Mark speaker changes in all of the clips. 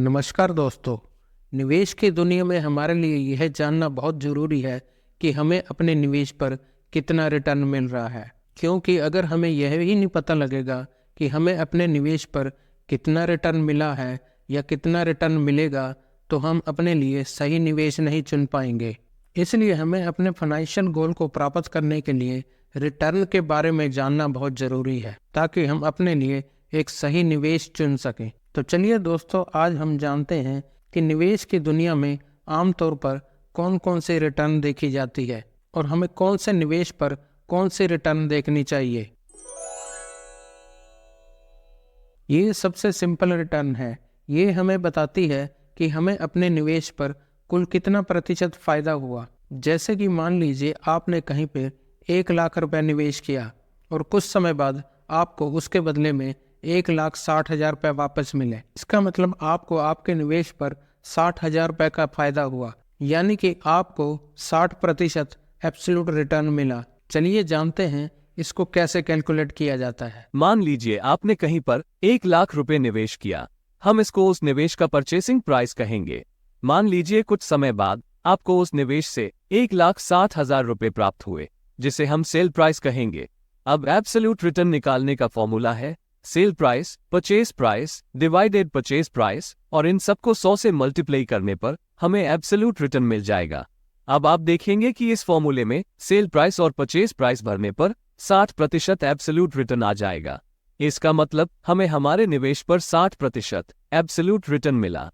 Speaker 1: नमस्कार दोस्तों। निवेश की दुनिया में हमारे लिए यह जानना बहुत ज़रूरी है कि हमें अपने निवेश पर कितना रिटर्न मिल रहा है, क्योंकि अगर हमें यह ही नहीं पता लगेगा कि हमें अपने निवेश पर कितना रिटर्न मिला है या कितना रिटर्न मिलेगा, तो हम अपने लिए सही निवेश नहीं चुन पाएंगे। इसलिए हमें अपने फाइनेंशियल गोल को प्राप्त करने के लिए रिटर्न के बारे में जानना बहुत ज़रूरी है, ताकि हम अपने लिए एक सही निवेश चुन सकें। तो चलिए दोस्तों, आज हम जानते हैं कि निवेश की दुनिया में आमतौर पर कौन कौन से रिटर्न देखी जाती है और हमें कौन से निवेश पर कौन से रिटर्न देखनी चाहिए। ये सबसे सिंपल रिटर्न है। ये हमें बताती है कि हमें अपने निवेश पर कुल कितना प्रतिशत फायदा हुआ। जैसे कि मान लीजिए आपने कहीं पे 1 लाख रुपए निवेश किया और कुछ समय बाद आपको उसके बदले में 1,60,000 रुपये वापस मिले। इसका मतलब आपको आपके निवेश पर 60,000 रुपये का फायदा हुआ, यानी कि आपको 60% एब्सोल्यूट रिटर्न मिला। चलिए जानते हैं इसको कैसे कैलकुलेट किया जाता है।
Speaker 2: मान लीजिए आपने कहीं पर 1 लाख रुपए निवेश किया। हम इसको उस निवेश का परचेसिंग प्राइस कहेंगे। मान लीजिए कुछ समय बाद आपको उस निवेश से 1,60,000 रुपए प्राप्त हुए, जिसे हम सेल प्राइस कहेंगे। अब एब्सोल्यूट रिटर्न निकालने का फॉर्मूला है sale price purchase price divided purchase price, और इन सबको 100 से मल्टीप्लाई करने पर हमें एब्सोल्यूट रिटर्न मिल जाएगा। अब आप देखेंगे कि इस फॉर्मूले में सेल प्राइस और परचेज प्राइस भरने पर 60% एब्सोल्यूट रिटर्न आ जाएगा। इसका मतलब हमें हमारे निवेश पर 60% एब्सोल्यूट रिटर्न मिला।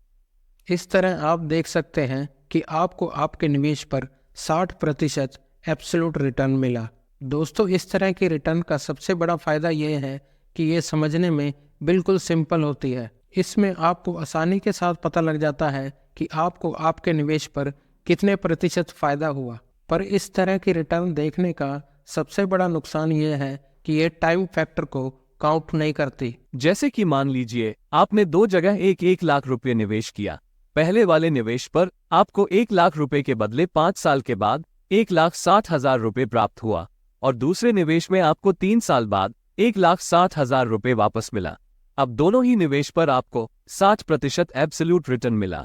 Speaker 1: इस तरह आप देख सकते हैं कि आपको आपके निवेश पर 60% एब्सोल्यूट रिटर्न मिला। दोस्तों, इस तरह के रिटर्न का सबसे बड़ा फायदा यह है कि ये समझने में बिल्कुल सिंपल होती है। इसमें आपको आसानी के साथ पता लग जाता है कि आपको आपके निवेश पर कितने प्रतिशत फायदा हुआ। पर इस तरह की रिटर्न देखने का सबसे बड़ा नुकसान ये है कि ये टाइम फैक्टर को काउंट नहीं करती।
Speaker 2: जैसे कि मान लीजिए आपने दो जगह 1 लाख रुपये निवेश किया। पहले वाले निवेश पर आपको 1 लाख रुपए के बदले 5 साल के बाद 1,60,000 रुपए प्राप्त हुआ, और दूसरे निवेश में आपको 3 साल बाद 1,60,000 रुपए वापस मिला। अब दोनों ही निवेश पर आपको 60% एब्सोल्यूट रिटर्न मिला।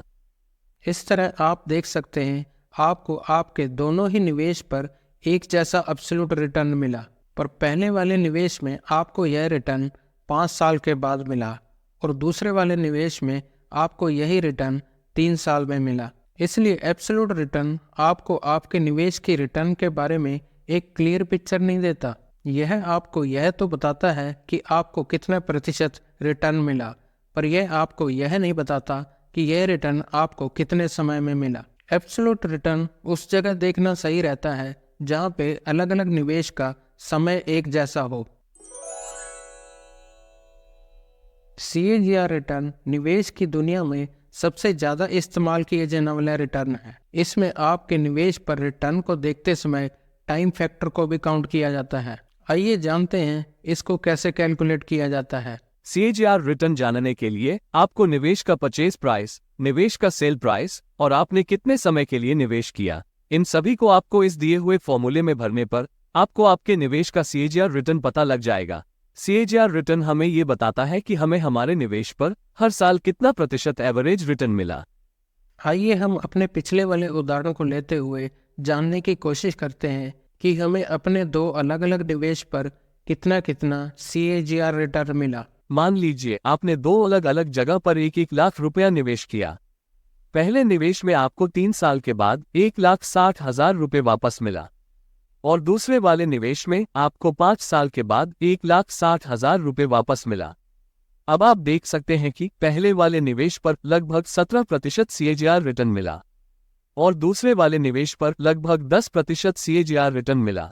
Speaker 1: इस तरह आप देख सकते हैं आपको आपके दोनों ही निवेश पर एक जैसा एब्सोल्यूट रिटर्न मिला, पर पहले वाले निवेश में आपको यह रिटर्न 5 साल के बाद मिला और दूसरे वाले निवेश में आपको यही रिटर्न 3 साल में मिला। इसलिए एब्सोल्यूट रिटर्न आपको आपके निवेश की रिटर्न के बारे में एक क्लियर पिक्चर नहीं देता। यह आपको यह तो बताता है कि आपको कितना प्रतिशत रिटर्न मिला, पर यह आपको यह नहीं बताता कि यह रिटर्न आपको कितने समय में मिला। एब्सोल्यूट रिटर्न उस जगह देखना सही रहता है जहां पे अलग अलग निवेश का समय एक जैसा हो। CAGR रिटर्न निवेश की दुनिया में सबसे ज्यादा इस्तेमाल किए जाने वाला रिटर्न है। इसमें आपके निवेश पर रिटर्न को देखते समय टाइम फैक्टर को भी काउंट किया जाता है। आइए जानते हैं इसको कैसे कैलकुलेट किया जाता है।
Speaker 2: CAGR रिटर्न जानने के लिए आपको निवेश का परचेज प्राइस, निवेश का सेल प्राइस और आपने कितने समय के लिए निवेश किया, इन सभी को आपको इस दिए हुए फॉर्मूले में भरने पर आपको आपके निवेश का CAGR रिटर्न पता लग जाएगा। CAGR रिटर्न हमें ये बताता है कि हमें हमारे निवेश पर हर साल कितना प्रतिशत एवरेज रिटर्न मिला।
Speaker 1: आइए हम अपने पिछले वाले उदाहरण को लेते हुए जानने की कोशिश करते हैं कि हमें अपने दो अलग अलग निवेश पर कितना कितना CAGR रिटर्न मिला।
Speaker 2: मान लीजिए आपने दो अलग अलग जगह पर 1 लाख रुपया निवेश किया। पहले निवेश में आपको 3 साल के बाद 1,60,000 रुपये वापस मिला, और दूसरे वाले निवेश में आपको 5 साल के बाद 1,60,000 रुपये वापस मिला। अब आप देख सकते हैं कि पहले वाले निवेश पर लगभग 17% CAGR रिटर्न मिला और दूसरे वाले निवेश पर लगभग 10% CAGR रिटर्न मिला।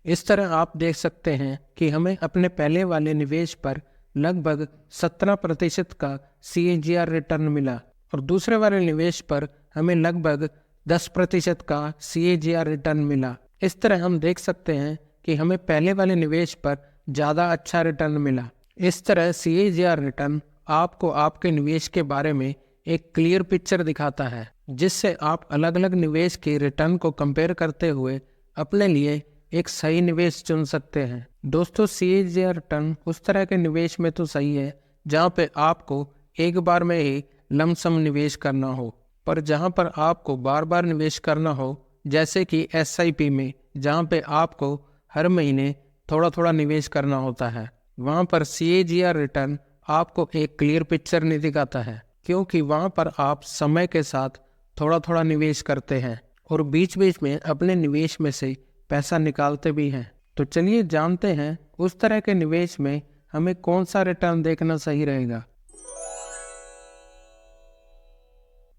Speaker 1: इस तरह आप देख सकते हैं कि हमें अपने पहले वाले निवेश पर लगभग 17% का CAGR रिटर्न मिला और दूसरे वाले निवेश पर हमें लगभग 10% का CAGR रिटर्न मिला। इस तरह हम देख सकते हैं कि हमें पहले वाले निवेश पर ज़्यादा अच्छा रिटर्न मिला। इस तरह CAGR रिटर्न आपको आपके निवेश के बारे में एक क्लियर पिक्चर दिखाता है, जिससे आप अलग अलग निवेश के रिटर्न को कंपेयर करते हुए अपने लिए एक सही निवेश चुन सकते हैं। दोस्तों, CAGR रिटर्न उस तरह के निवेश में तो सही है जहाँ पे आपको एक बार में ही लमसम निवेश करना हो, पर जहां पर आपको बार बार निवेश करना हो, जैसे कि SIP में, जहां पे आपको हर महीने थोड़ा थोड़ा निवेश करना होता है, वहां पर CAGR रिटर्न आपको एक क्लियर पिक्चर नहीं दिखाता है, क्योंकि वहां पर आप समय के साथ थोड़ा थोड़ा निवेश करते हैं और बीच बीच में अपने निवेश में से पैसा निकालते भी हैं। तो चलिए जानते हैं उस तरह के निवेश में हमें कौन सा रिटर्न देखना सही रहेगा।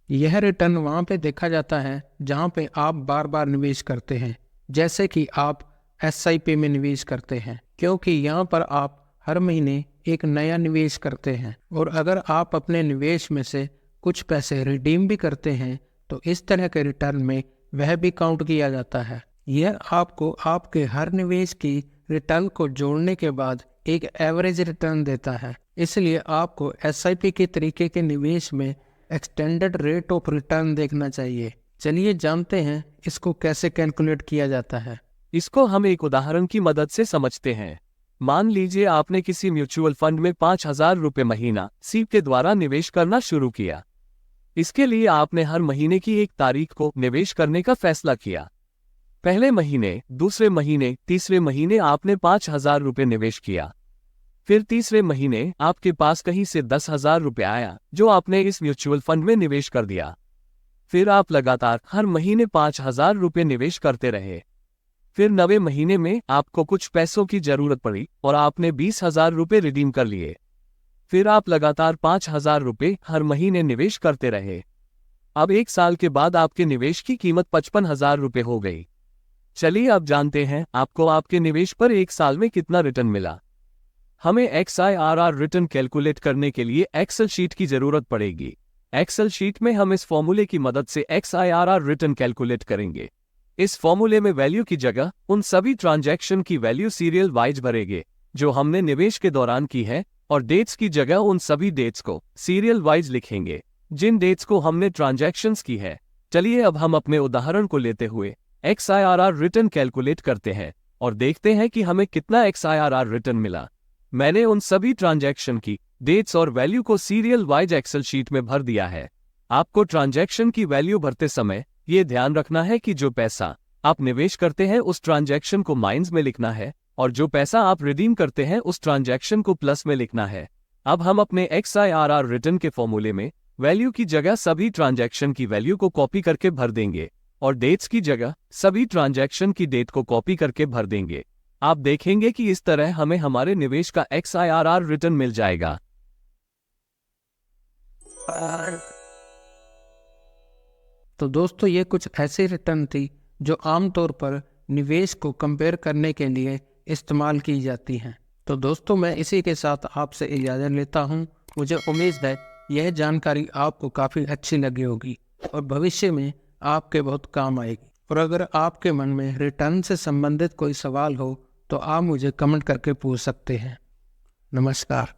Speaker 1: यह रिटर्न वहां पे देखा जाता है जहां पे आप बार बार निवेश करते हैं, जैसे कि आप SIP में निवेश करते हैं, क्योंकि यहाँ पर आप हर महीने एक नया निवेश करते हैं और अगर आप अपने निवेश में से कुछ पैसे रिडीम भी करते हैं तो इस तरह के रिटर्न में वह भी काउंट किया जाता है। यह आपको आपके हर निवेश की रिटर्न को जोड़ने के बाद एक एवरेज रिटर्न देता है। इसलिए आपको SIP के तरीके के निवेश में एक्सटेंडेड रेट ऑफ रिटर्न देखना चाहिए। चलिए जानते हैं इसको कैसे कैलकुलेट किया जाता है।
Speaker 2: इसको हम एक उदाहरण की मदद से समझते हैं। मान लीजिए आपने किसी म्यूचुअल फंड में 5,000 रुपये महीना SIP के द्वारा निवेश करना शुरू किया। इसके लिए आपने हर महीने की एक तारीख को निवेश करने का फैसला किया। पहले महीने, दूसरे महीने, तीसरे महीने आपने 5,000 रुपये निवेश किया। फिर तीसरे महीने आपके पास कहीं से 10,000 रुपये आया जो आपने इस म्यूचुअल फंड में निवेश कर दिया। फिर आप लगातार हर महीने 5,000 रुपये निवेश करते रहे। फिर 9वें महीने में आपको कुछ पैसों की जरूरत पड़ी और आपने 20,000 रुपये रिडीम कर लिए। फिर आप लगातार 5,000 रुपये हर महीने निवेश करते रहे। अब 1 साल के बाद आपके निवेश की कीमत 55,000 रुपये हो गई। चलिए अब जानते हैं आपको आपके निवेश पर 1 साल में कितना रिटर्न मिला। हमें XIRR रिटर्न कैलकुलेट करने के लिए एक्सेल शीट की जरूरत पड़ेगी। एक्सेल शीट में हम इस फॉर्मूले की मदद से XIRR रिटर्न कैलकुलेट करेंगे। इस फॉर्मूले में वैल्यू की जगह उन सभी ट्रांजैक्शन की वैल्यू सीरियल वाइज भरेंगे जो हमने निवेश के दौरान की है, और डेट्स की जगह उन सभी डेट्स को सीरियल वाइज लिखेंगे जिन डेट्स को हमने ट्रांजैक्शंस की है। चलिए अब हम अपने उदाहरण को लेते हुए XIRR रिटर्न कैलकुलेट करते हैं और देखते हैं कि हमें कितना XIRR रिटर्न मिला। मैंने उन सभी ट्रांजैक्शन की डेट्स और वैल्यू को सीरियल वाइज एक्सेल शीट में भर दिया है। आपको ट्रांजैक्शन की वैल्यू भरते समय ये ध्यान रखना है कि जो पैसा आप निवेश करते हैं उस ट्रांजैक्शन को माइनस में लिखना है और जो पैसा आप रिडीम करते हैं उस ट्रांजैक्शन को प्लस में लिखना है। अब हम अपने XIRR रिटर्न के फॉर्मूले में वैल्यू की जगह सभी ट्रांजैक्शन की वैल्यू को कॉपी करके भर देंगे और डेट्स की जगह सभी ट्रांजैक्शन की डेट को कॉपी करके भर देंगे। आप देखेंगे कि इस तरह हमें हमारे निवेश का XIRR रिटर्न मिल जाएगा।
Speaker 1: तो दोस्तों ये कुछ ऐसी रिटर्न थी जो आमतौर पर निवेश को कंपेयर करने के लिए इस्तेमाल की जाती हैं। तो दोस्तों मैं इसी के साथ आपसे इजाज़त लेता हूं। मुझे उम्मीद है यह जानकारी आपको काफ़ी अच्छी लगी होगी और भविष्य में आपके बहुत काम आएगी। और अगर आपके मन में रिटर्न से संबंधित कोई सवाल हो तो आप मुझे कमेंट करके पूछ सकते हैं। नमस्कार।